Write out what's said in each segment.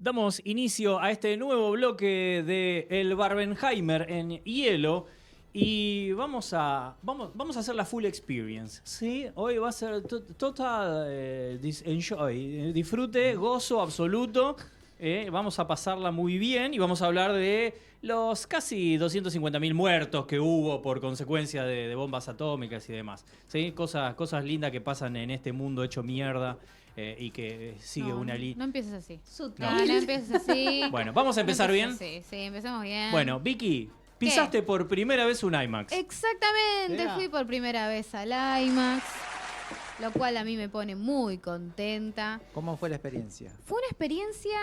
Damos inicio a este nuevo bloque de el Barbenheimer en hielo y vamos a hacer la full experience, ¿sí? Hoy va a ser total enjoy, disfrute, gozo absoluto. Vamos a pasarla muy bien y vamos a hablar de los casi 250.000 muertos que hubo por consecuencia de bombas atómicas y demás, ¿sí? Cosas lindas que pasan en este mundo hecho mierda. Y que sigue una línea. No empieces así. No. No empieces así. Bueno, ¿vamos a empezar bien? Sí, empecemos bien. Bueno, Vicky, pisaste por primera vez un IMAX. Exactamente, Yeah. fui por primera vez al IMAX, lo cual a mí me pone muy contenta. ¿Cómo fue la experiencia? Fue una experiencia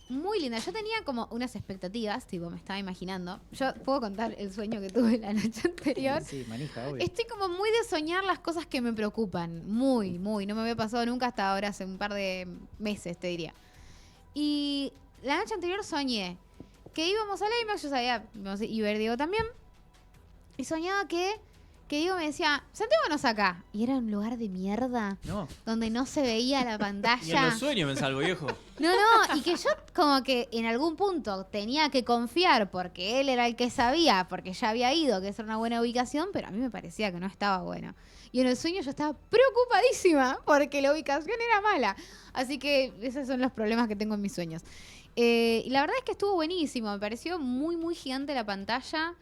muy linda. Yo tenía como unas expectativas, tipo, me estaba imaginando. Yo puedo contar el sueño que tuve la noche anterior. Sí, manija, obvio. Estoy como muy de soñar las cosas que me preocupan. Muy. No me había pasado nunca hasta ahora, hace un par de meses, te diría. Y la noche anterior soñé que íbamos al IMAX, yo sabía, y ver Diego también. Y soñaba que Diego me decía, sentémonos acá. Y era un lugar de mierda, No, donde no se veía la Y en pantalla. los sueños me salvo, viejo. No, y que yo como que en algún punto tenía que confiar porque él era el que sabía, porque ya había ido, que esa era una buena ubicación, pero a mí me parecía que no estaba bueno. Y en el sueño yo estaba preocupadísima porque la ubicación era mala. Así que esos son los problemas que tengo en mis sueños. Y la verdad es que estuvo buenísimo, me pareció muy, muy gigante la pantalla.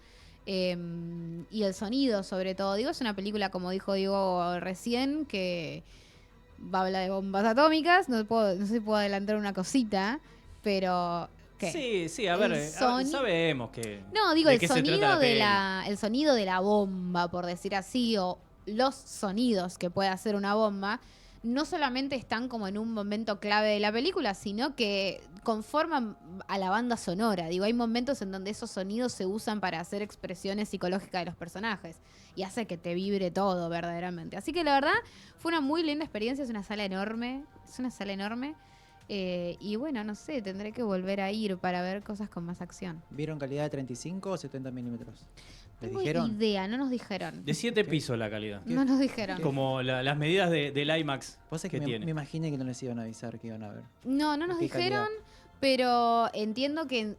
Y el sonido sobre todo. Digo, es una película, como dijo Diego recién, que va a hablar de bombas atómicas. No sé si puedo adelantar una cosita, pero ¿qué? Sí, a ver, El sabemos que. No, digo, de el qué se trata sonido la peli. el sonido de la bomba, por decir así, o los sonidos que puede hacer una bomba, no solamente están como en un momento clave de la película, sino que conforman a la banda sonora. Digo, hay momentos en donde esos sonidos se usan para hacer expresiones psicológicas de los personajes y hace que te vibre todo verdaderamente. Así que la verdad fue una muy linda experiencia, es una sala enorme, y bueno, no sé, tendré que volver a ir para ver cosas con más acción. ¿vieron calidad de 35 o 70 milímetros? ¿Les Tengo dijeron? idea, no nos dijeron. De 7 pisos la calidad. No nos dijeron. Como las medidas del IMAX Vos sabés que que tiene. me imaginé que no les iban a avisar que iban a ver. No nos ¿Qué dijeron, calidad? pero entiendo que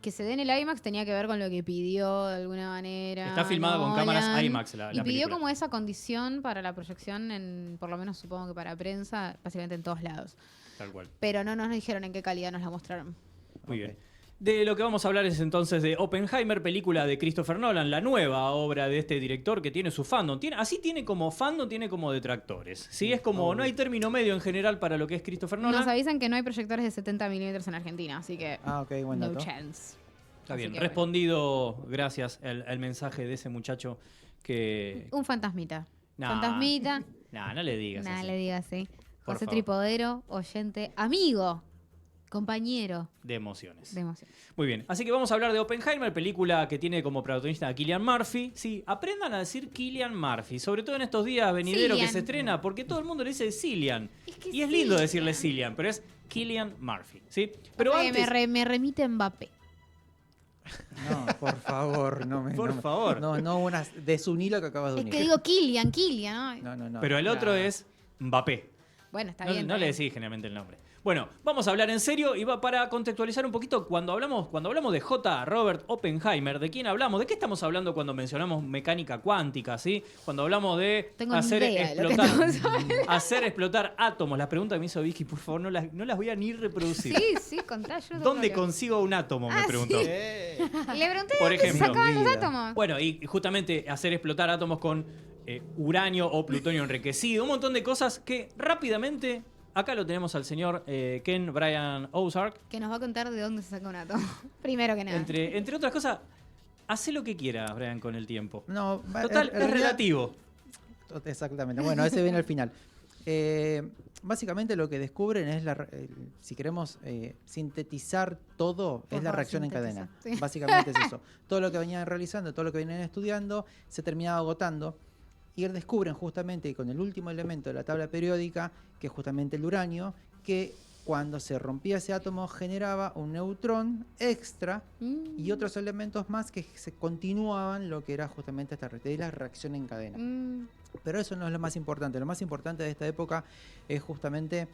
que se dé en el IMAX tenía que ver con lo que pidió de alguna manera. Está filmada con cámaras Nolan, IMAX la y pidió película. como esa condición para la proyección, por lo menos supongo que para prensa, básicamente en todos lados. Tal cual. Pero no nos dijeron en qué calidad nos la mostraron. Muy Ok. bien. De lo que vamos a hablar es entonces de Oppenheimer, película de Christopher Nolan, la nueva obra de este director que tiene su fandom. Tiene como fandom, tiene como detractores. ¿Sí? Es como, no hay término medio en general para lo que es Christopher Nolan. Nos avisan que no hay proyectores de 70 milímetros en Argentina, así que Ah, ok, buen no dato. chance. Está Así bien, que respondido, gracias, el mensaje de ese muchacho que... Un fantasmita. Nah. Fantasmita. Nah, no le digas Nada, así. le diga así. Por José favor. Tripodero, oyente, amigo, compañero De emociones. de emoción. Muy bien, así que vamos a hablar de Oppenheimer, película que tiene como protagonista a Cillian Murphy. Sí, aprendan a decir Cillian Murphy, sobre todo en estos días venideros que Cillian. se estrena, porque todo el mundo le dice Cillian. Es que Y es lindo Cillian. decirle Cillian, pero es Cillian Murphy, ¿sí? Pero Pasa que antes... me remite a Mbappé. No, por favor, no me. Por favor. No, unas. Desuní lo que acabas de Es unir. que digo Kilian. Ay. No. Pero el otro No. es Mbappé. Bueno, está No, bien. no le decís generalmente el nombre. Bueno, vamos a hablar en serio y va para contextualizar un poquito cuando hablamos de J. Robert Oppenheimer, ¿de quién hablamos? ¿De qué estamos hablando cuando mencionamos mecánica cuántica, sí? Cuando hablamos de Tengo ni idea de lo que estamos hablando. hacer explotar átomos. Las preguntas que me hizo Vicky, por favor, no las voy a ni reproducir. Sí, contá. Yo no ¿Dónde tengo consigo un átomo? Me Ah, preguntó. sí. Le pregunté Por de dónde ejemplo. sacaban los Vida. átomos. Bueno, y justamente hacer explotar átomos con uranio o plutonio enriquecido, un montón de cosas que rápidamente, acá lo tenemos al señor Ken Brian Ozark, Que nos va a contar de dónde se saca un átomo. Primero que nada. entre otras cosas, hace lo que quiera, Brian, con el tiempo. No, Total, en es realidad- relativo. Exactamente. Bueno, ese viene al final. Básicamente lo que descubren es, si queremos sintetizar todo, Por es la favor, reacción en sintetiza, cadena. sí. Básicamente es eso. Todo lo que venían realizando, todo lo que venían estudiando, se terminaba agotando. Y descubren justamente con el último elemento de la tabla periódica, que es justamente el uranio, que cuando se rompía ese átomo generaba un neutrón extra y otros elementos más que se continuaban lo que era justamente la reacción en cadena. Pero eso no es lo más importante. Lo más importante de esta época es justamente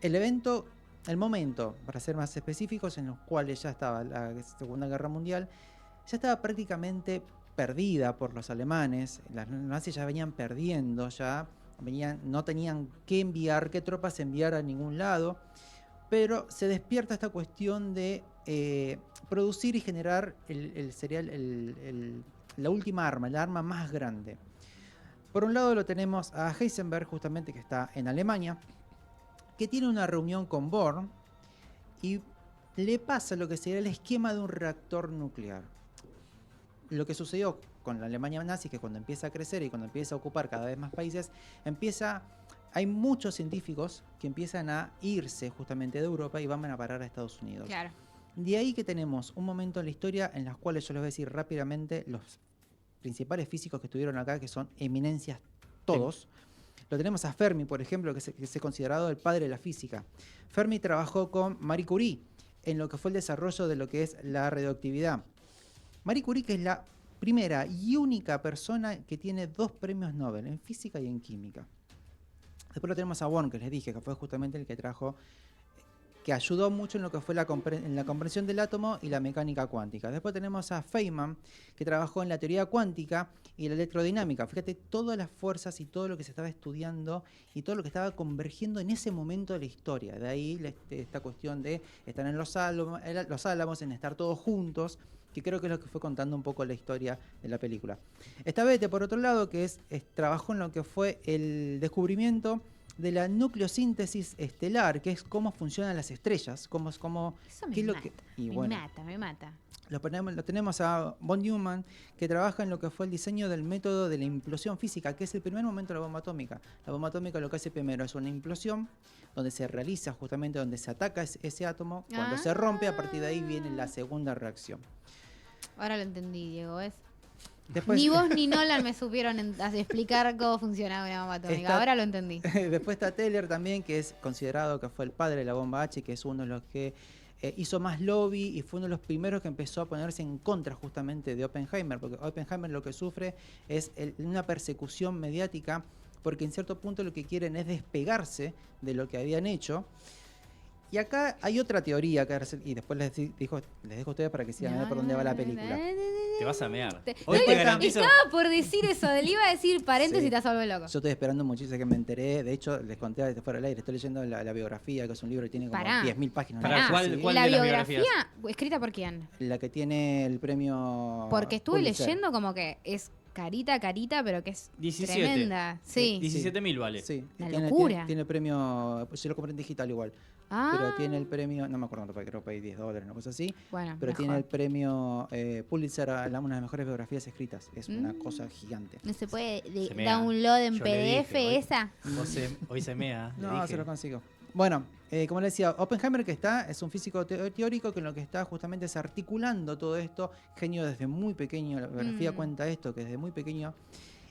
El evento, el momento, para ser más específicos, en los cuales ya estaba la Segunda Guerra Mundial, ya estaba prácticamente perdida por los alemanes. Los nazis ya venían perdiendo, no tenían qué tropas enviar a ningún lado, pero se despierta esta cuestión de producir y generar la última arma, la arma más grande. Por un lado lo tenemos a Heisenberg, justamente, que está en Alemania, que tiene una reunión con Born y le pasa lo que sería el esquema de un reactor nuclear. Lo que sucedió con la Alemania nazi, que cuando empieza a crecer y cuando empieza a ocupar cada vez más países, hay muchos científicos que empiezan a irse justamente de Europa y van a parar a Estados Unidos. Claro. De ahí que tenemos un momento en la historia en los cuales yo les voy a decir rápidamente los principales físicos que estuvieron acá, que son eminencias todos. Lo tenemos a Fermi, por ejemplo, que es considerado el padre de la física. Fermi trabajó con Marie Curie en lo que fue el desarrollo de lo que es la radioactividad. Marie Curie, que es la primera y única persona que tiene 2 premios Nobel en física y en química. Después lo tenemos a Born, que les dije, que fue justamente el que que ayudó mucho en lo que fue en la comprensión del átomo y la mecánica cuántica. Después tenemos a Feynman, que trabajó en la teoría cuántica y la electrodinámica. Fíjate todas las fuerzas y todo lo que se estaba estudiando y todo lo que estaba convergiendo en ese momento de la historia. De ahí esta cuestión de estar en los álamos, en estar todos juntos, que creo que es lo que fue contando un poco la historia de la película. Esta Bethe, por otro lado, que trabajó en lo que fue el descubrimiento de la nucleosíntesis estelar, que es cómo funcionan las estrellas, Eso me mata. Lo tenemos a von Neumann, que trabaja en lo que fue el diseño del método de la implosión física, que es el primer momento de la bomba atómica. La bomba atómica lo que hace primero es una implosión, donde se realiza justamente, donde se ataca ese átomo. Cuando se rompe, a partir de ahí viene la segunda reacción. Ahora lo entendí, Diego, ¿ves? Después, ni vos ni Nolan me supieron explicar cómo funcionaba una bomba atómica. Ahora lo entendí. Después está Teller también, que es considerado que fue el padre de la bomba H, que es uno de los que hizo más lobby y fue uno de los primeros que empezó a ponerse en contra justamente de Oppenheimer, porque Oppenheimer lo que sufre es una persecución mediática, porque en cierto punto lo que quieren es despegarse de lo que habían hecho. Y acá hay otra teoría, y después les dejo a ustedes para que sigan a ver por dónde va la película. Te vas a mear. Hoy te garantizo. Estaba por decir eso, le iba a decir paréntesis y te has vuelto loco. Yo estoy esperando muchísimo que me enteré. De hecho, les conté desde fuera del aire. Estoy leyendo la biografía, que es un libro que tiene como 10.000 páginas. ¿Cuál ¿La de las biografía biografías? escrita por quién? La que tiene el premio Porque estuve Pulitzer. leyendo como que es carita, pero que es 17. tremenda. Sí. 17.000 vale. Sí, Una locura. Tiene el premio, pues yo lo compré en digital igual. Pero tiene el premio, no me acuerdo cuánto, creo que pagué $10, una cosa así. Bueno, pero mejor. tiene el premio Pulitzer a una de las mejores biografías escritas. Es una cosa gigante. ¿No se puede Se mea. download en Yo le PDF dije, esa? Hoy se mea. le No, dije. se lo consigo. Bueno, como les decía, Oppenheimer es un físico teórico que en lo que está justamente es articulando todo esto. Genio desde muy pequeño, la biografía cuenta esto, que desde muy pequeño.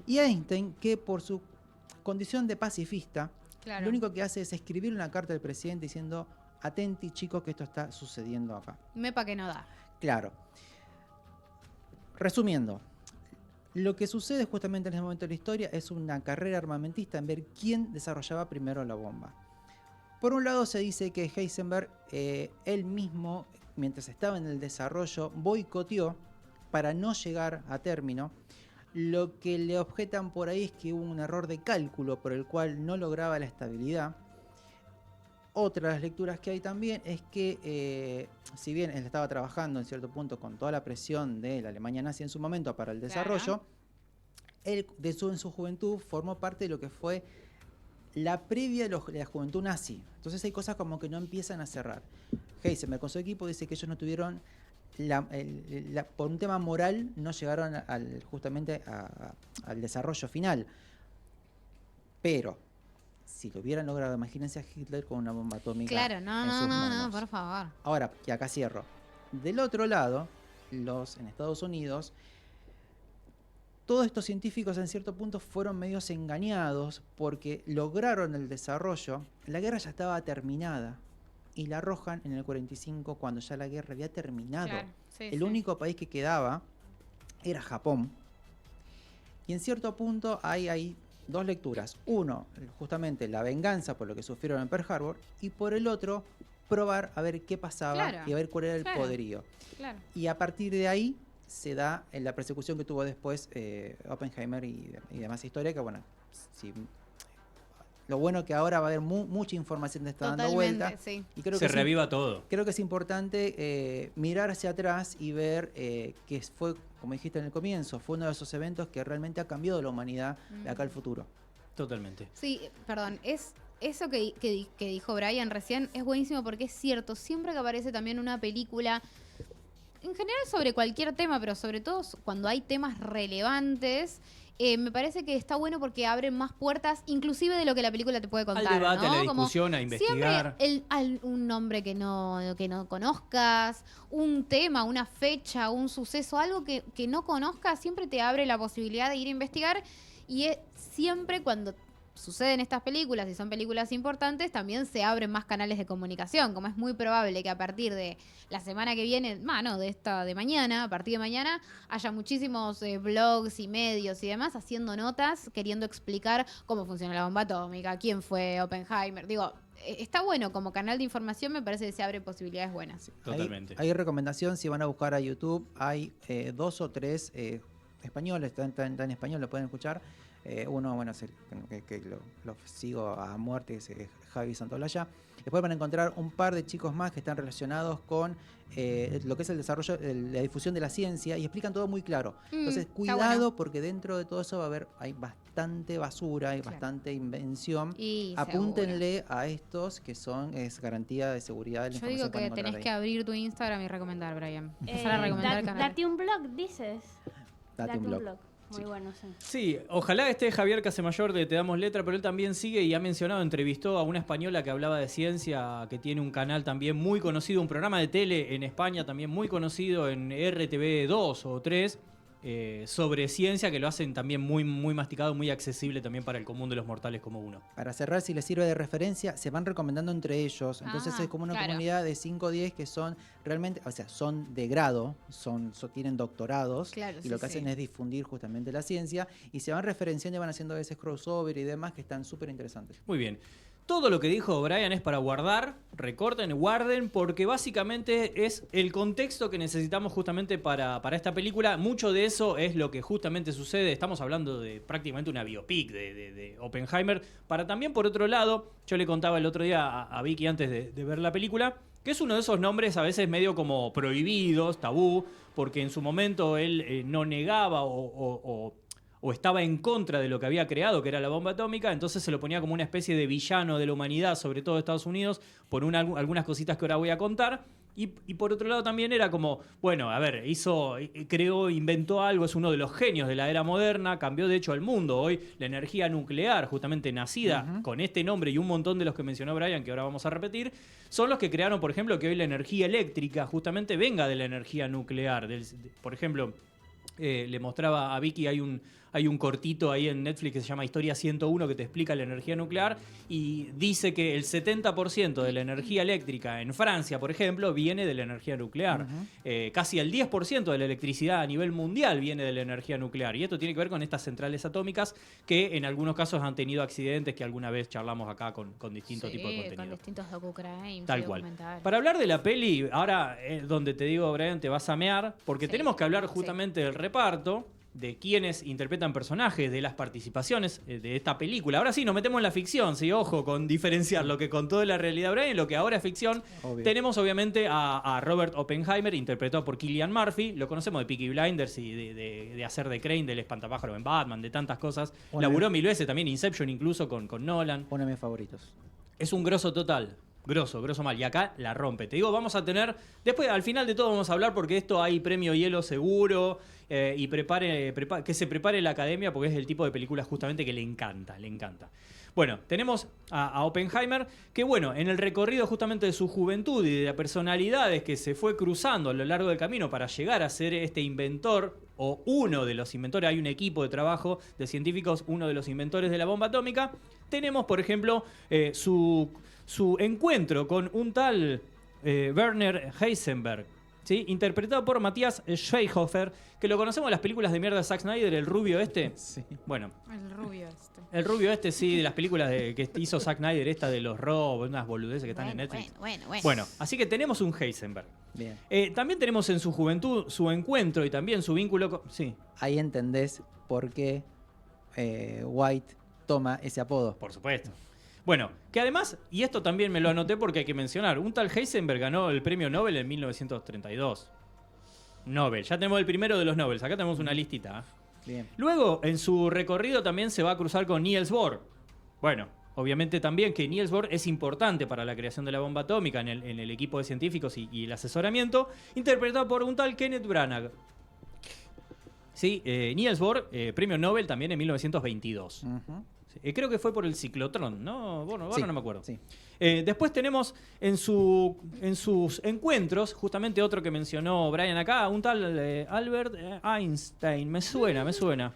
Y Einstein, que por su condición de pacifista, Claro. lo único que hace es escribir una carta al presidente diciendo: atenti, chicos, que esto está sucediendo acá. Mepa que no da. Claro. Resumiendo, lo que sucede justamente en ese momento de la historia es una carrera armamentista en ver quién desarrollaba primero la bomba. Por un lado se dice que Heisenberg, él mismo, mientras estaba en el desarrollo, boicoteó para no llegar a término. Lo que le objetan por ahí es que hubo un error de cálculo por el cual no lograba la estabilidad. Otra de las lecturas que hay también es que, si bien él estaba trabajando en cierto punto con toda la presión de la Alemania nazi en su momento para el desarrollo, él en su juventud formó parte de lo que fue la previa de la juventud nazi. Entonces hay cosas como que no empiezan a cerrar. Heisenberg con su equipo dice que ellos no tuvieron, por un tema moral, no llegaron justamente al desarrollo final. Pero si lo hubieran logrado, imagínense a Hitler con una bomba atómica. Claro, en sus manos. no, por favor. Ahora, y acá cierro. Del otro lado, en Estados Unidos, todos estos científicos en cierto punto fueron medios engañados porque lograron el desarrollo. La guerra ya estaba terminada y la arrojan en el 45 cuando ya la guerra había terminado. Claro, El único país que quedaba era Japón. Y en cierto punto hay dos lecturas. Uno, justamente la venganza por lo que sufrieron en Pearl Harbor, y por el otro, probar a ver qué pasaba Claro, y a ver cuál era el claro. poderío. Claro. Y a partir de ahí se da en la persecución que tuvo después Oppenheimer y demás historia, que bueno, si, lo bueno que ahora va a haber mucha información que está dando vuelta. Sí. Y creo Se que reviva todo. creo que es importante mirar hacia atrás y ver que fue, como dijiste en el comienzo, fue uno de esos eventos que realmente ha cambiado la humanidad de acá al futuro. Totalmente. Sí, perdón, es eso que dijo Brian recién es buenísimo porque es cierto, siempre que aparece también una película, en general sobre cualquier tema, pero sobre todo cuando hay temas relevantes, me parece que está bueno porque abren más puertas, inclusive de lo que la película te puede contar. Al debate, ¿no? a la Como discusión, a investigar. siempre un nombre que no conozcas, un tema, una fecha, un suceso, algo que no conozcas, siempre te abre la posibilidad de ir a investigar. Y siempre cuando suceden estas películas y son películas importantes, también se abren más canales de comunicación, como es muy probable que a partir de la semana que viene, de mañana, a partir de mañana, haya muchísimos blogs y medios y demás haciendo notas, queriendo explicar cómo funciona la bomba atómica, quién fue Oppenheimer. Digo, está bueno, como canal de información me parece que se abre posibilidades buenas. Totalmente. Hay recomendación, si van a buscar a YouTube, hay 2 o 3 españoles, está en español, lo pueden escuchar. Uno, bueno, es el que lo sigo a muerte, es Javi Santolaya. Después van a encontrar un par de chicos más que están relacionados con lo que es el desarrollo, la difusión de la ciencia, y explican todo muy claro. Entonces, Está cuidado, bueno. porque dentro de todo eso hay bastante basura, hay bastante invención. Y Apúntenle a estos que es garantía de seguridad de la yo información digo que van a encontrar tenés que ahí. abrir tu Instagram y recomendar, Brian. Empezar a recomendar el canal. Date un blog, dices. Date un blog. Muy Sí. bueno, sí. Sí, ojalá esté Javier Casemayor de Te Damos Letra, pero él también sigue y ha mencionado, entrevistó a una española que hablaba de ciencia, que tiene un canal también muy conocido, un programa de tele en España también muy conocido en RTV 2 o 3, sobre ciencia, que lo hacen también muy, muy masticado, muy accesible también para el común de los mortales como uno. Para cerrar, si les sirve de referencia, se van recomendando entre ellos. Entonces es como una claro. comunidad de 5 o 10 que son realmente, o sea, son de grado, tienen doctorados. Claro, y sí, lo que sí. hacen es difundir justamente la ciencia. Y se van referenciando y van haciendo a veces crossover y demás que están súper interesantes. Muy bien. Todo lo que dijo Brian es para guardar, recorten, guarden, porque básicamente es el contexto que necesitamos justamente para esta película. Mucho de eso es lo que justamente sucede. Estamos hablando de prácticamente una biopic de Oppenheimer. Para también, por otro lado, yo le contaba el otro día a Vicky antes de ver la película, que es uno de esos nombres a veces medio como prohibidos, tabú, porque en su momento él no negaba o estaba en contra de lo que había creado, que era la bomba atómica, entonces se lo ponía como una especie de villano de la humanidad, sobre todo de Estados Unidos, por algunas cositas que ahora voy a contar. Y por otro lado también era como, bueno, a ver, inventó algo, es uno de los genios de la era moderna, cambió de hecho al mundo. Hoy la energía nuclear, justamente nacida con este nombre y un montón de los que mencionó Brian, que ahora vamos a repetir, son los que crearon, por ejemplo, que hoy la energía eléctrica justamente venga de la energía nuclear. Por ejemplo, le mostraba a Vicky, hay un cortito ahí en Netflix que se llama Historia 101 que te explica la energía nuclear y dice que el 70% de la energía eléctrica en Francia, por ejemplo, viene de la energía nuclear. Casi el 10% de la electricidad a nivel mundial viene de la energía nuclear. Y esto tiene que ver con estas centrales atómicas que en algunos casos han tenido accidentes que alguna vez charlamos acá con distintos tipos de contenido. Con distintos docucrimes. Tal cual. Para hablar de la peli, ahora es donde te digo, Brian, te vas a mear, porque Sí, tenemos que hablar justamente del reparto, de quienes interpretan personajes, de las participaciones de esta película. Ahora sí, nos metemos en la ficción, sí, ojo, con diferenciar lo que contó de la realidad Brian, lo que ahora es ficción. Obvio. Tenemos obviamente a Robert Oppenheimer, interpretado por Cillian Murphy, lo conocemos de Peaky Blinders y de hacer de Crane, del espantapájaro en Batman, de tantas cosas. Una Laburó vez- 1000 veces también Inception, incluso con Nolan. Uno de mis favoritos. Es un grosso total. Grosso mal. Y acá la rompe. Te digo, vamos a tener... Después, al final de todo, vamos a hablar porque esto hay premio hielo seguro. Y que se prepare la academia porque es el tipo de película justamente que le encanta. Bueno, tenemos a Oppenheimer, que bueno, en el recorrido justamente de su juventud y de las personalidades que se fue cruzando a lo largo del camino para llegar a ser este inventor, o uno de los inventores, hay un equipo de trabajo de científicos, uno de los inventores de la bomba atómica. Tenemos, por ejemplo, su encuentro con un tal Werner Heisenberg, ¿sí? Interpretado por Matías Schweighöfer, que lo conocemos en las películas de mierda de Zack Snyder, el rubio este. Sí. Bueno, El rubio este. el rubio este, sí, de las películas que hizo Zack Snyder, esta de los robos, unas boludeces que están en Netflix. Bueno. Bueno, así que tenemos un Heisenberg. Bien. También tenemos en su juventud su encuentro y también su vínculo con... Sí, Ahí entendés por qué White toma ese apodo. por supuesto. Bueno, que además, y esto también me lo anoté porque hay que mencionar, un tal Heisenberg ganó el premio Nobel en 1932. Nobel, ya tenemos el primero de los Nobels, acá tenemos una listita. Bien. Luego, en su recorrido también se va a cruzar con Niels Bohr. Bueno, obviamente también que Niels Bohr es importante para la creación de la bomba atómica en el equipo de científicos y el asesoramiento, interpretado por un tal Kenneth Branagh. Sí, Niels Bohr, premio Nobel también en 1922. Ujú. Creo que fue por el ciclotrón, ¿no? Bueno, ahora Sí, no me acuerdo. sí. Después tenemos en sus encuentros, justamente otro que mencionó Brian acá, un tal Albert Einstein. Me suena.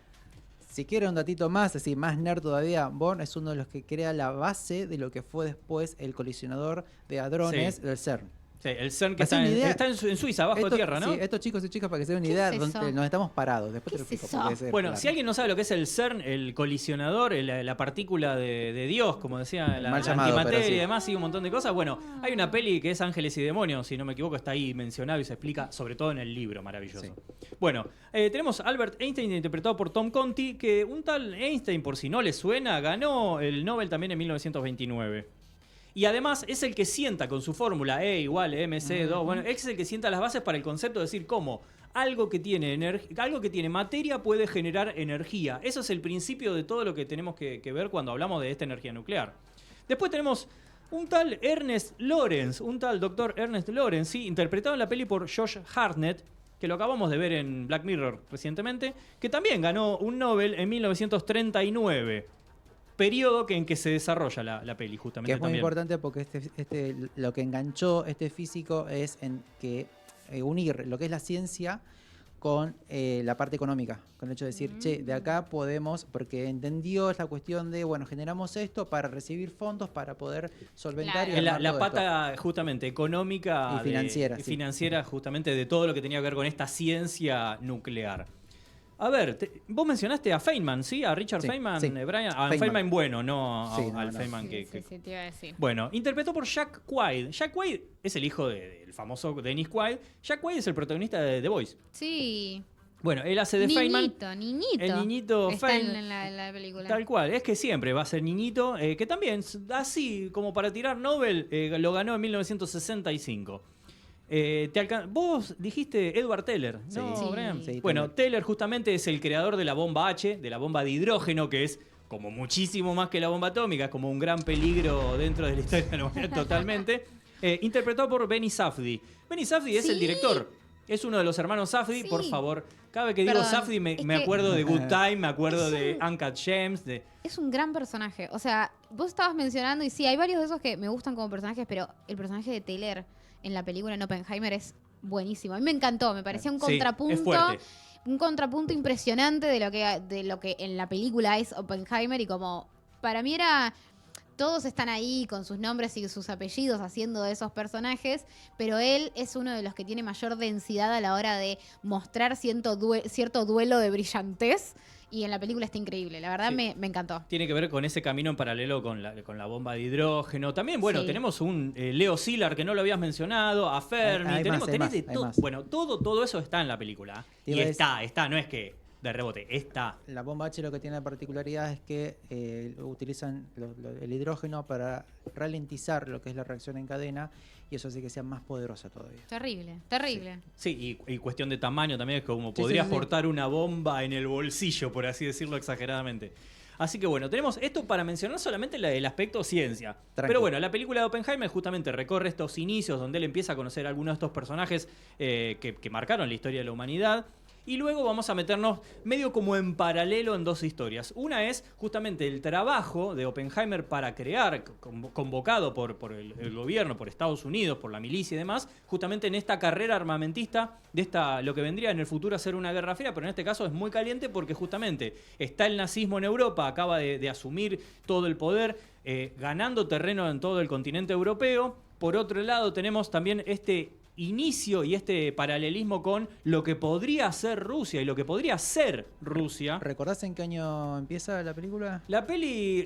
Si quiere un datito más, así más nerd todavía, Bohr es uno de los que crea la base de lo que fue después el colisionador de hadrones Sí. del CERN. Sí, el CERN que Para hacer una idea, está en Suiza, abajo de tierra, ¿no? Sí, estos chicos y chicas, para que se den una ¿Qué idea es dónde eso? nos estamos parados. Después te lo ¿Qué es explico. eso? porque es Bueno, claro. si alguien no sabe lo que es el CERN, el colisionador, la partícula de Dios, como decía, la Mal llamado, antimateria pero sí. y demás, y un montón de cosas. Bueno, hay una peli que es Ángeles y Demonios, si no me equivoco, está ahí mencionado y se explica, sobre todo en el libro, maravilloso. Sí. Bueno, tenemos Albert Einstein, interpretado por Tom Conti, que un tal Einstein, por si no le suena, ganó el Nobel también en 1929. Y además es el que sienta con su fórmula E igual MC2, bueno, es el que sienta las bases para el concepto de decir cómo algo que tiene materia puede generar energía. Eso es el principio de todo lo que tenemos que ver cuando hablamos de esta energía nuclear. Después tenemos un tal Ernest Lawrence, un tal doctor Ernest Lawrence, ¿sí? Interpretado en la peli por Josh Hartnett, que lo acabamos de ver en Black Mirror recientemente, que también ganó un Nobel en 1939. Periodo en que se desarrolla la peli, justamente. Que es muy también. importante porque lo que enganchó este físico es en que unir lo que es la ciencia con la parte económica, con el hecho de decir, che, de acá podemos, porque entendió esta cuestión de, bueno, generamos esto para recibir fondos, para poder solventar Claro. y armar La todo esto. pata justamente económica Y financiera, y sí. financiera justamente de todo lo que tenía que ver con esta ciencia nuclear. A ver, vos mencionaste a Feynman, ¿sí? A Richard Sí, Feynman, sí. Brian. A Feynman. Feynman bueno, no, Sí, al no. Feynman Sí, que... sí, te iba a decir. Bueno, interpretó por Jack Quaid. Jack Quaid es el hijo del famoso Dennis Quaid. Jack Quaid es el protagonista de The Voice. Sí. Bueno, él hace de Feynman. Niñito. El niñito Está Feynman. en la película. Tal cual, es que siempre va a ser niñito, que también, así como para tirar Nobel, lo ganó en 1965. Vos dijiste Edward Teller, ¿no, Sí. Brian? Sí, Bueno, Teller. Teller justamente es el creador de la bomba H, de la bomba de hidrógeno, que es como muchísimo más que la bomba atómica, es como un gran peligro dentro de la historia de la humanidad totalmente. Interpretado por Benny Safdie. Benny Safdie es el Sí. director. Es uno de los hermanos Safdie, Sí. por favor. Cada vez que digo Perdón, Safdie me es me que- acuerdo de Good Time, me acuerdo Es de un- Uncut Gems, de... Es un gran personaje. O sea, vos estabas mencionando, y sí, hay varios de esos que me gustan como personajes, pero el personaje de Taylor en la película en Oppenheimer es buenísimo. A mí me encantó, me parecía un Sí, contrapunto. es fuerte. Un contrapunto impresionante de lo que en la película es Oppenheimer, y como para mí era. Todos están ahí con sus nombres y sus apellidos haciendo de esos personajes, pero él es uno de los que tiene mayor densidad a la hora de mostrar cierto duelo de brillantez, y en la película está increíble. La verdad Sí. me encantó. Tiene que ver con ese camino en paralelo con la bomba de hidrógeno. También, bueno, Sí. tenemos un Leo Szilard que no lo habías mencionado, a Fermi. Hay tenemos, más, hay tenés más, de hay todo. más. Bueno, todo eso está en la película. Te Y iba a está, no es que de rebote, está. La bomba H lo que tiene de particularidad es que utilizan el hidrógeno para ralentizar lo que es la reacción en cadena, y eso hace que sea más poderosa todavía. Terrible, terrible. Sí, y cuestión de tamaño también, es como Sí, podrías sí, sí. portar una bomba en el bolsillo, por así decirlo exageradamente. Así que bueno, tenemos esto para mencionar solamente el aspecto ciencia. Tranqui. Pero bueno, la película de Oppenheimer justamente recorre estos inicios donde él empieza a conocer a algunos de estos personajes que marcaron la historia de la humanidad. Y luego vamos a meternos medio como en paralelo en dos historias. Una es justamente el trabajo de Oppenheimer para crear, convocado por el gobierno, por Estados Unidos, por la milicia y demás, justamente en esta carrera armamentista de lo que vendría en el futuro a ser una guerra fría, pero en este caso es muy caliente porque justamente está el nazismo en Europa, acaba de asumir todo el poder, ganando terreno en todo el continente europeo. Por otro lado tenemos también este inicio y este paralelismo con lo que podría ser Rusia y lo que podría ser Rusia. ¿Recordás en qué año empieza la película? La peli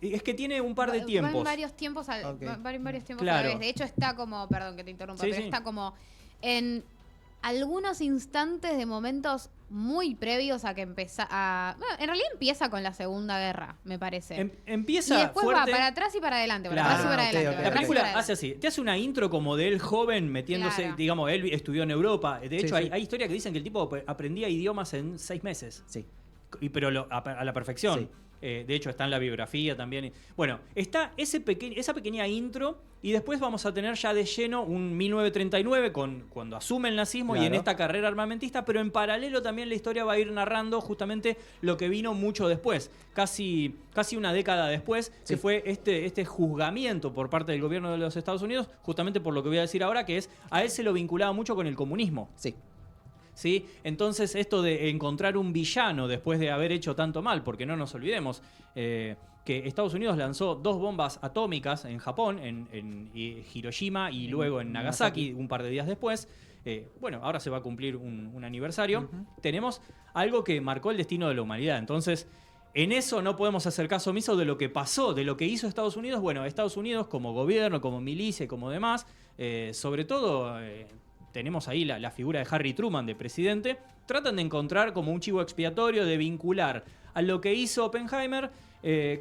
es que tiene un par de tiempos. Va en varios tiempos, Ok. va en varios tiempos Claro. a la vez. De hecho, está como, perdón que te interrumpa, Sí, pero sí. está como en algunos instantes de momentos muy previos a que bueno, en realidad empieza con la Segunda Guerra, me parece. Empieza y después fuerte. va para atrás y para adelante, para Claro. atrás y para Ah, ok, adelante. ok. para La atrás y película para hace adelante. así, te hace una intro como de él joven metiéndose, Claro. digamos, él estudió en Europa. De hecho, Sí, sí. hay historias que dicen que el tipo aprendía idiomas en 6 meses. Sí. Pero a la perfección. Sí. De hecho, está en la biografía también. Bueno, está esa pequeña intro y después vamos a tener ya de lleno un 1939 cuando asume el nazismo y en Claro. esta carrera armamentista, pero en paralelo también la historia va a ir narrando justamente lo que vino mucho después, casi una década después, Sí. que fue este juzgamiento por parte del gobierno de los Estados Unidos, justamente por lo que voy a decir ahora, que es a él se lo vinculaba mucho con el comunismo. Sí. ¿Sí? Entonces esto de encontrar un villano después de haber hecho tanto mal, porque no nos olvidemos que Estados Unidos lanzó 2 bombas atómicas en Japón, en Hiroshima y luego en Nagasaki, un par de días después. Bueno, ahora se va a cumplir un aniversario. Ujú. Tenemos algo que marcó el destino de la humanidad. Entonces, en eso no podemos hacer caso omiso de lo que pasó, de lo que hizo Estados Unidos. Bueno, Estados Unidos como gobierno, como milicia y como demás, sobre todo... tenemos ahí la figura de Harry Truman de presidente, tratan de encontrar como un chivo expiatorio, de vincular a lo que hizo Oppenheimer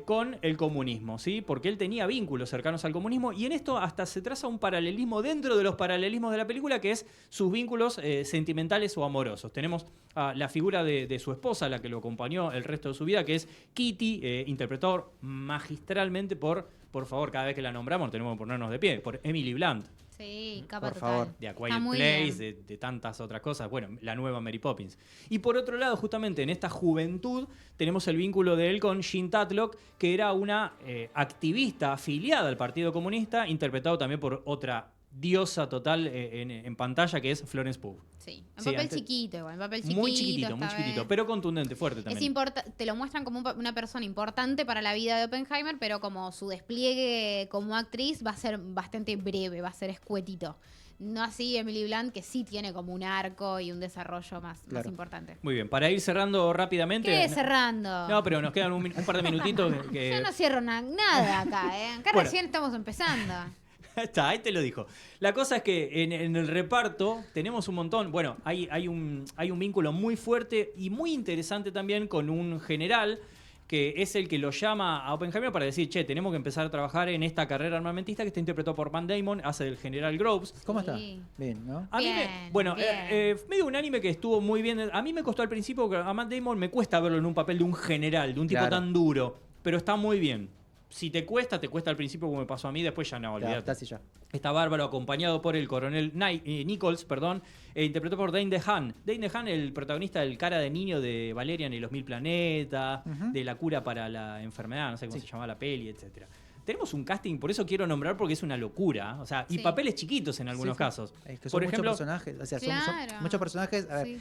con el comunismo, ¿sí? Porque él tenía vínculos cercanos al comunismo y en esto hasta se traza un paralelismo dentro de los paralelismos de la película, que es sus vínculos sentimentales o amorosos. Tenemos a la figura de su esposa, la que lo acompañó el resto de su vida, que es Kitty, interpretado magistralmente por favor, cada vez que la nombramos tenemos que ponernos de pie, por Emily Blunt. Sí, capa Por total. favor. De A Está Quiet muy Place, bien. de tantas otras cosas. Bueno, la nueva Mary Poppins. Y por otro lado, justamente en esta juventud, tenemos el vínculo de él con Jean Tatlock, que era una activista afiliada al Partido Comunista, interpretado también por otra diosa total en pantalla, que es Florence Pugh. Sí, en Sí, papel antes- chiquito igual, en papel chiquito. Muy chiquitito, muy esta chiquitito, vez. pero contundente, fuerte Es también. te lo muestran como una persona importante para la vida de Oppenheimer, pero como su despliegue como actriz va a ser bastante breve, va a ser escuetito. No así Emily Blunt, que sí tiene como un arco y un desarrollo más Claro. importante. Muy bien, para ir cerrando rápidamente... ¿Qué cerrando? No, pero nos quedan un par de minutitos que... Yo no cierro nada acá, ¿eh? Acá Bueno. recién estamos empezando. Está, ahí te lo dijo. La cosa es que en el reparto tenemos un montón. Bueno, hay un vínculo muy fuerte y muy interesante también con un general que es el que lo llama a Oppenheimer para decir, che, tenemos que empezar a trabajar en esta carrera armamentista, que está interpretado por Matt Damon, hace del general Groves. ¿Cómo Sí. está? Bien, ¿no? A mí Bien, bueno, bien. medio un anime que estuvo muy bien. A mí me costó al principio, porque a Matt Damon me cuesta verlo en un papel de un general, de un tipo Claro. tan duro, pero está muy bien. Si te cuesta al principio como me pasó a mí, después ya no, Ya, olvídate. está así ya. Está bárbaro, acompañado por el coronel Nichols, interpretado por Dane DeHaan. Dane DeHaan, el protagonista del Cara de Niño de Valerian y los Mil Planetas, Ujú. de la cura para la enfermedad, no sé cómo Sí. se llama la peli, etcétera. Tenemos un casting, por eso quiero nombrar, porque es una locura. O sea, y Sí. papeles chiquitos en algunos Sí, sí. casos. Es que son Por muchos ejemplo, personajes. O sea, son Claro. muchos personajes, a ver, Sí.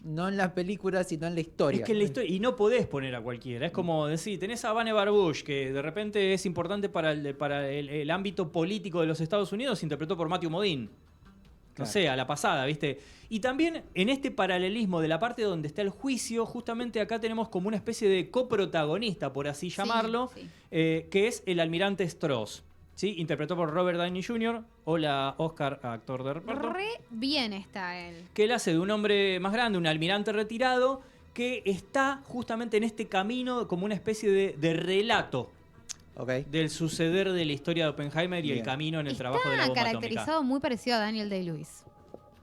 no en la película, sino en la historia. es que en la historia, y no podés poner a cualquiera. Es como decir, tenés a Vannevar Bush, que de repente es importante para el ámbito político de los Estados Unidos, interpretado por Matthew Modine. No Claro. sé, a la pasada, ¿viste? Y también en este paralelismo de la parte donde está el juicio, justamente acá tenemos como una especie de coprotagonista, por así Sí, llamarlo, sí. que es el almirante Strauss, ¿sí? Interpretado por Robert Downey Jr. Hola, Oscar, actor de reparto. Re bien está él. Que él hace de un hombre más grande, un almirante retirado, que está justamente en este camino como una especie de relato Ok. del suceder de la historia de Oppenheimer y el Bien. camino en el Está trabajo de la bomba caracterizado muy parecido a Daniel Day-Lewis.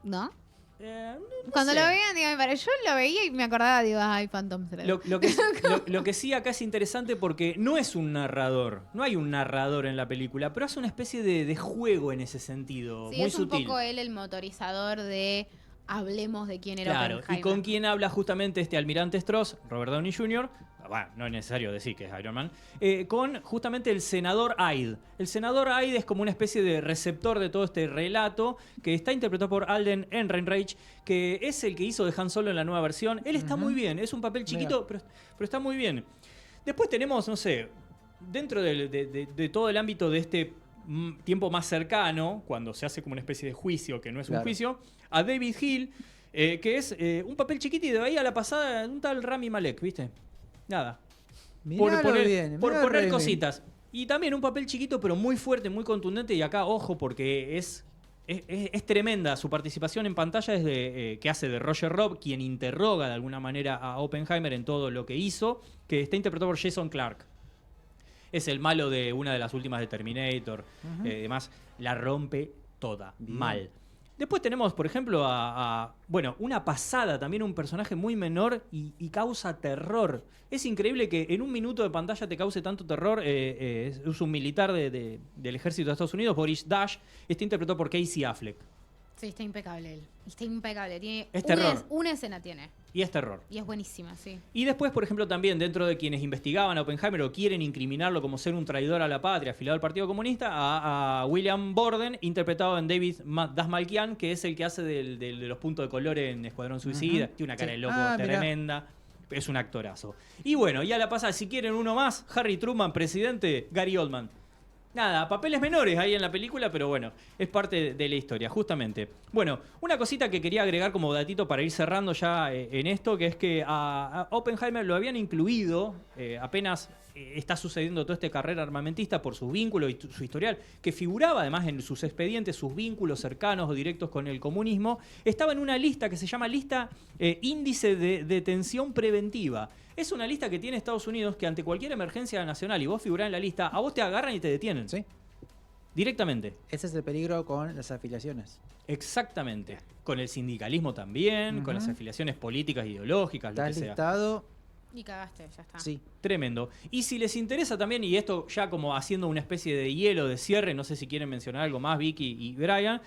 ¿No? atómica. No Cuando sé. lo veían, digo, yo lo veía y me acordaba, digo, ay, Phantom Thread. Lo que sí acá es interesante porque no es un narrador, no hay un narrador en la película, pero hace una especie de juego en ese sentido, Sí, muy es un sutil. poco él el motorizador de hablemos de quién era Claro, y Oppenheimer. con quién habla justamente este almirante Strauss, Robert Downey Jr., bueno, no es necesario decir que es Iron Man, con justamente el senador Hyde. El senador Hyde es como una especie de receptor de todo este relato que está interpretado por Alden Ehrenreich, que es el que hizo de Han Solo en la nueva versión. Él está Ujú. muy bien, es un papel chiquito, pero está muy bien. Después tenemos, no sé, dentro de todo el ámbito de este tiempo más cercano, cuando se hace como una especie de juicio, que no es un Claro. juicio, a David Hill, que es un papel chiquito y de ahí a la pasada un tal Rami Malek, ¿viste? Nada. Miralo bien, por miralo poner bien. cositas. Y también un papel chiquito, pero muy fuerte, muy contundente. Y acá, ojo, porque es tremenda su participación en pantalla, que hace de Roger Robb, quien interroga de alguna manera a Oppenheimer en todo lo que hizo, que está interpretado por Jason Clarke. Es el malo de una de las últimas de Terminator. Además, la rompe toda. Bien. Mal. Después tenemos, por ejemplo, bueno, una pasada, también un personaje muy menor y causa terror. Es increíble que en un minuto de pantalla te cause tanto terror. Es un militar del ejército de Estados Unidos, Boris Dash. Está interpretado por Casey Affleck. Sí, está impecable él. Está impecable. Tiene Es terror. una escena tiene. Y es terror. Y es buenísima, sí. Y después, por ejemplo, también dentro de quienes investigaban a Oppenheimer o quieren incriminarlo como ser un traidor a la patria, afiliado al Partido Comunista, a William Borden, interpretado en David Dastmalchian, que es el que hace de los puntos de color en Escuadrón Suicida. Tiene una cara Sí. de loco Ah, mirá. tremenda. Es un actorazo. Y bueno, ya la pasa, si quieren uno más, Harry Truman, presidente, Gary Oldman. Nada, papeles menores ahí en la película, pero bueno, es parte de la historia, justamente. Bueno, una cosita que quería agregar como datito para ir cerrando ya en esto, que es que a Oppenheimer lo habían incluido, apenas está sucediendo toda esta carrera armamentista por sus vínculos y su historial, que figuraba además en sus expedientes, sus vínculos cercanos o directos con el comunismo, estaba en una lista que se llama lista índice de detención preventiva. Es una lista que tiene Estados Unidos que ante cualquier emergencia nacional y vos figurás en la lista, a vos te agarran y te detienen. Sí. Directamente. Ese es el peligro con las afiliaciones. Exactamente. Con el sindicalismo también, con las afiliaciones políticas, ideológicas, lo Está que sea. listado, Y cagaste, ya está. sí. Tremendo. Y si les interesa también, y esto ya como haciendo una especie de hielo de cierre, no sé si quieren mencionar algo más, Vicky y Brian,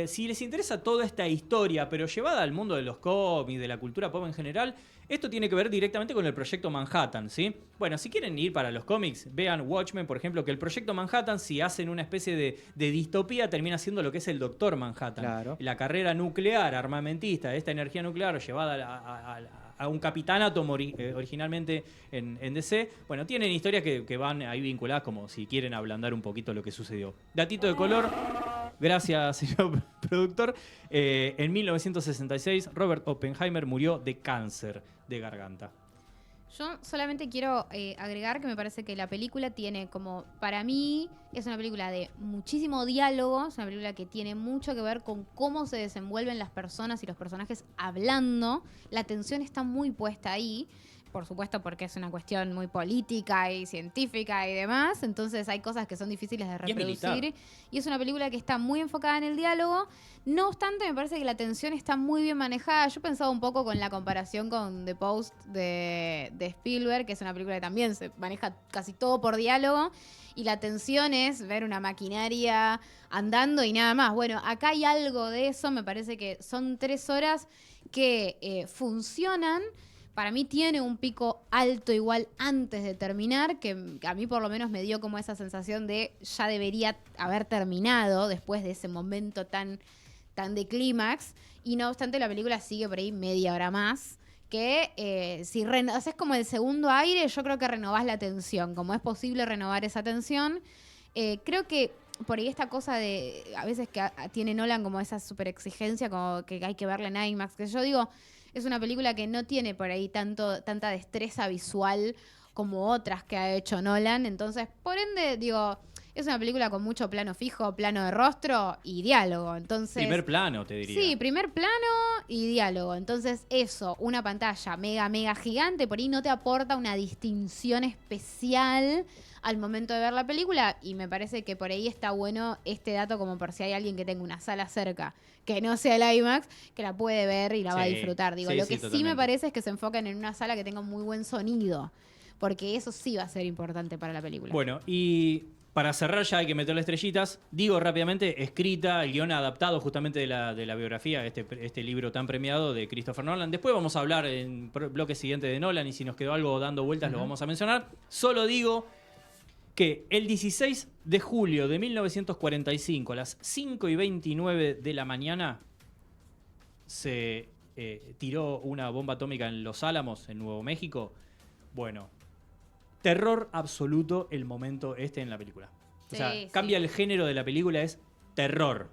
si les interesa toda esta historia, pero llevada al mundo de los cómics, de la cultura pop en general, esto tiene que ver directamente con el Proyecto Manhattan, ¿sí? Bueno, si quieren ir para los cómics, vean Watchmen, por ejemplo, que el Proyecto Manhattan, si hacen una especie de distopía, termina siendo lo que es el Doctor Manhattan. Claro. La carrera nuclear, armamentista, esta energía nuclear llevada a un capitán átomo originalmente en DC. Bueno, tienen historias que van ahí vinculadas como si quieren ablandar un poquito lo que sucedió. Datito de color. Gracias, señor productor. En 1966, Robert Oppenheimer murió de cáncer de garganta. Yo solamente quiero agregar que me parece que la película tiene como, para mí, es una película de muchísimo diálogo, es una película que tiene mucho que ver con cómo se desenvuelven las personas y los personajes hablando. La atención está muy puesta ahí, por supuesto porque es una cuestión muy política y científica y demás, entonces hay cosas que son difíciles de Y es reproducir. militar. Y es una película que está muy enfocada en el diálogo. No obstante, me parece que la tensión está muy bien manejada. Yo pensaba un poco con la comparación con The Post de Spielberg, que es una película que también se maneja casi todo por diálogo. Y la tensión es ver una maquinaria andando y nada más. Bueno, acá hay algo de eso. Me parece que son 3 horas que funcionan. Para mí tiene un pico alto igual antes de terminar, que a mí por lo menos me dio como esa sensación de ya debería haber terminado después de ese momento tan de clímax. Y no obstante, la película sigue por ahí media hora más. Que si haces como el segundo aire, yo creo que renovás la tensión. Como es posible renovar esa tensión. Creo que por ahí esta cosa de a veces que tiene Nolan como esa super exigencia, como que hay que verla en IMAX, que yo digo, es una película que no tiene por ahí tanta destreza visual como otras que ha hecho Nolan. Entonces, por ende, digo, es una película con mucho plano fijo, plano de rostro y diálogo. Entonces, Primer plano, te diría. sí, primer plano y diálogo. Entonces, eso, una pantalla mega gigante, por ahí no te aporta una distinción especial al momento de ver la película. Y me parece que por ahí está bueno este dato, como por si hay alguien que tenga una sala cerca que no sea el IMAX, que la puede ver y la va a Sí, disfrutar. Digo, sí, lo sí, que sí me totalmente. parece es que se enfoquen en una sala que tenga un muy buen sonido, porque eso sí va a ser importante para la película. Bueno, y para cerrar ya hay que meterle estrellitas. Digo rápidamente, escrita, el guión adaptado justamente de la biografía, este libro tan premiado de Christopher Nolan. Después vamos a hablar en bloque siguiente de Nolan y si nos quedó algo dando vueltas lo vamos a mencionar. Solo digo que el 16 de julio de 1945, a las 5:29 de la mañana, se tiró una bomba atómica en Los Álamos, en Nuevo México. Bueno, terror absoluto el momento en la película. O sea, Sí, cambia sí. el género de la película, es terror.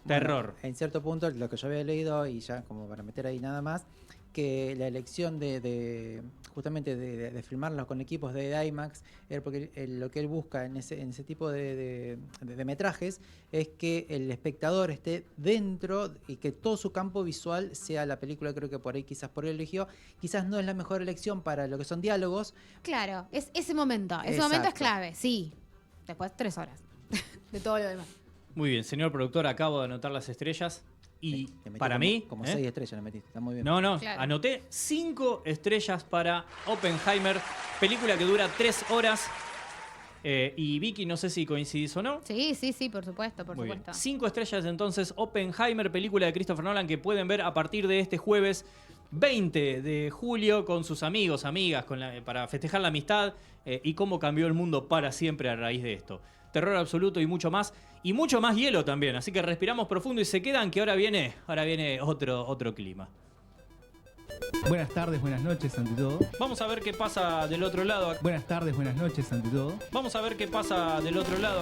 Terror. Bueno, en cierto punto, lo que yo había leído, y ya como para meter ahí nada más, que la elección justamente de filmarlos con equipos de IMAX, era porque lo que él busca en ese tipo de metrajes es que el espectador esté dentro y que todo su campo visual sea la película. Creo que por ahí quizás por él eligió. Quizás no es la mejor elección para lo que son diálogos. Claro, es ese momento. Ese momento es Exacto. clave, sí. Después 3 horas de todo lo demás. Muy bien, señor productor, acabo de anotar las estrellas. Y Le metí para como- mí... Como ¿eh? 6 estrellas le metiste, está muy bien. No, Claro. anoté 5 estrellas para Oppenheimer, película que dura 3 horas. Y Vicky, no sé si coincidís o no. Sí, por supuesto, por Muy bien. supuesto. 5 estrellas entonces, Oppenheimer, película de Christopher Nolan que pueden ver a partir de este jueves 20 de julio con sus amigos, amigas, para festejar la amistad y cómo cambió el mundo para siempre a raíz de esto. Terror absoluto y mucho más hielo también. Así que respiramos profundo y se quedan que ahora viene otro clima. Buenas tardes, buenas noches, ante todo. Vamos a ver qué pasa del otro lado. Buenas tardes, buenas noches, ante todo. Vamos a ver qué pasa del otro lado.